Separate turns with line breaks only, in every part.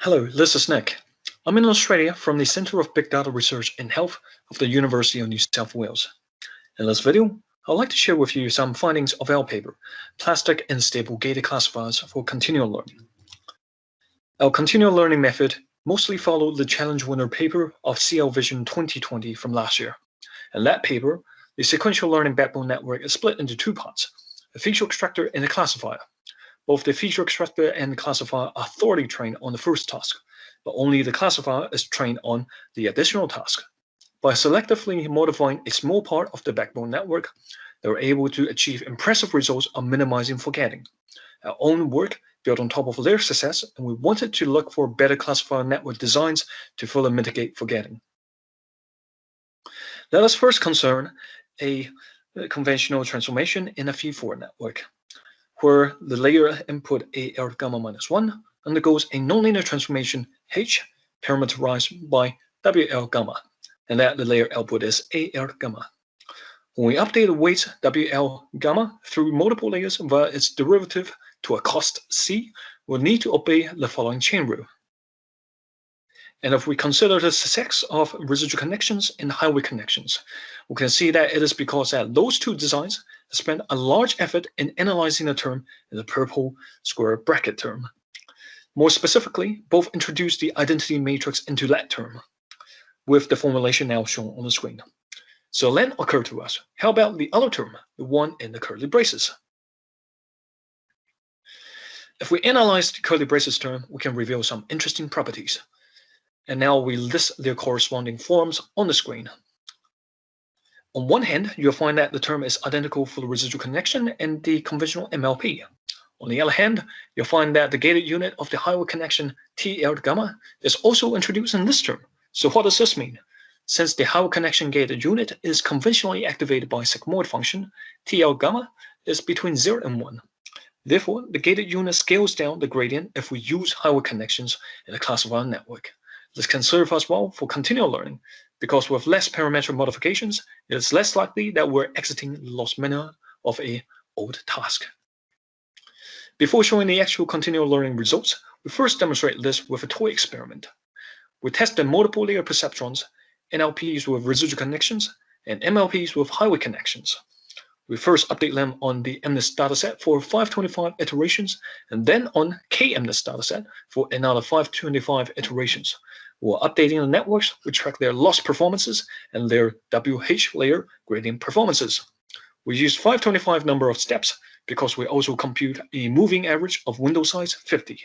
Hello, this is Nick. I'm in Australia from the Centre of Big Data Research in Health of the University of New South Wales. In this video, I'd like to share with you some findings of our paper, Plastic and Stable Gated Classifiers for Continual Learning. Our continual learning method mostly followed the challenge winner paper of CLVision 2020 from last year. In that paper, the sequential learning backbone network is split into two parts, a feature extractor and a classifier. Both the feature extractor and the classifier are thoroughly trained on the first task, but only the classifier is trained on the additional task. By selectively modifying a small part of the backbone network, they were able to achieve impressive results on minimizing forgetting. Our own work built on top of their success, and we wanted to look for better classifier network designs to further mitigate forgetting. Let us first concern a conventional transformation in a feed-forward network, where the layer input AL gamma minus 1 undergoes a nonlinear transformation H parameterized by WL gamma, and that the layer output is AL gamma. When we update the weight WL gamma through multiple layers via its derivative to a cost C, we'll need to obey the following chain rule. And if we consider the success of residual connections and highway connections, we can see that it is because that those two designs spent a large effort in analyzing the term in the purple square bracket term. More specifically, both introduced the identity matrix into that term, with the formulation now shown on the screen. So then occurred to us, how about the other term, the one in the curly braces? If we analyze the curly braces term, we can reveal some interesting properties. And now we list their corresponding forms on the screen. On one hand, you'll find that the term is identical for the residual connection and the conventional MLP. On the other hand, you'll find that the gated unit of the highway connection TL gamma is also introduced in this term. So what does this mean? Since the highway connection gated unit is conventionally activated by sigmoid function, TL gamma is between 0 and 1. Therefore, the gated unit scales down the gradient if we use highway connections in a classifier network. This can serve us well for continual learning, because with less parametric modifications, it is less likely that we're exiting the lost minima of an old task. Before showing the actual continual learning results, we first demonstrate this with a toy experiment. We tested multiple layer perceptrons, NLPs with residual connections, and MLPs with highway connections. We first update them on the MNIST dataset for 525 iterations, and then on KMNIST dataset for another 525 iterations. We're updating the networks, we track their loss performances and their WH layer gradient performances. We use 525 number of steps because we also compute a moving average of window size 50.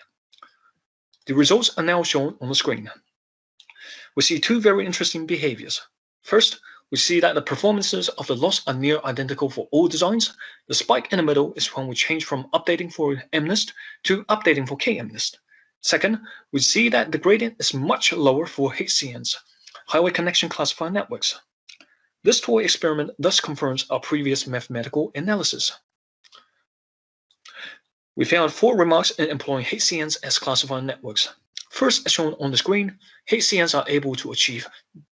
The results are now shown on the screen. We see two very interesting behaviors. First, we see that the performances of the loss are near identical for all designs. The spike in the middle is when we change from updating for MNIST to updating for KMNIST. Second, we see that the gradient is much lower for HCNs, highway connection classifier networks. This toy experiment thus confirms our previous mathematical analysis. We found 4 remarks in employing HCNs as classifier networks. First, as shown on the screen, HCNs are able to achieve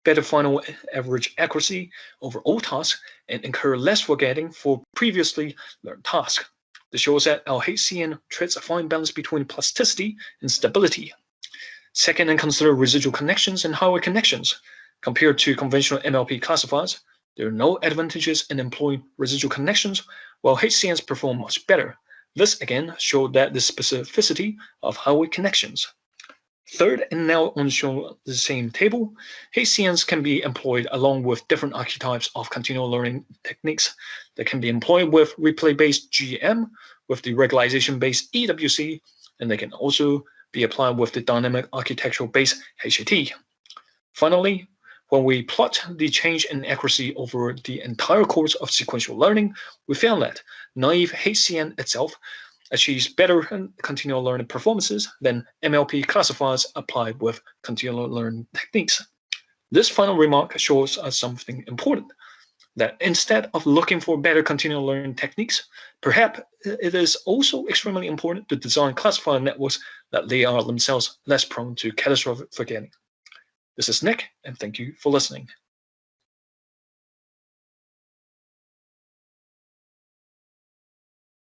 better final average accuracy over all tasks and incur less forgetting for previously learned tasks. This shows that our HCN treads a fine balance between plasticity and stability. Second, and consider residual connections and highway connections. Compared to conventional MLP classifiers, there are no advantages in employing residual connections, while HCNs perform much better. This again showed that the specificity of highway connections. Third, and now on the same table, HCNs can be employed along with different archetypes of continual learning techniques that can be employed with replay-based GM, with the regularization-based EWC, and they can also be applied with the dynamic architectural-based HAT. Finally, when we plot the change in accuracy over the entire course of sequential learning, we found that naive HCN itself achieves better continual learning performances than MLP classifiers applied with continual learning techniques. This final remark shows us something important, that instead of looking for better continual learning techniques, perhaps it is also extremely important to design classifier networks that they are themselves less prone to catastrophic forgetting. This is Nick, and thank you for listening.